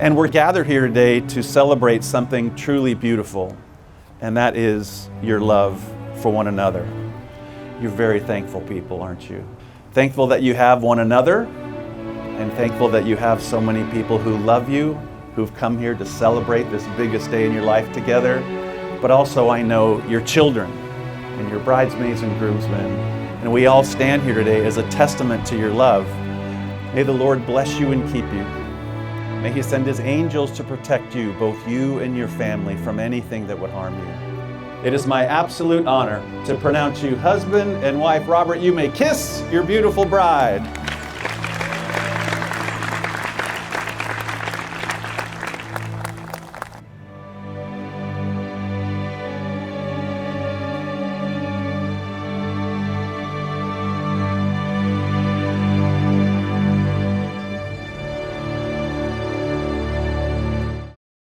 And we're gathered here today to celebrate something truly beautiful, and that is your love for one another. You're very thankful people, aren't you? Thankful that you have one another, and thankful that you have so many people who love you, who've come here to celebrate this biggest day in your life together. But also I know your children and your bridesmaids and groomsmen, and we all stand here today as a testament to your love. May the Lord bless you and keep you. May He send His angels to protect you, both you and your family, from anything that would harm you. It is my absolute honor to pronounce you husband and wife. Robert, you may kiss your beautiful bride.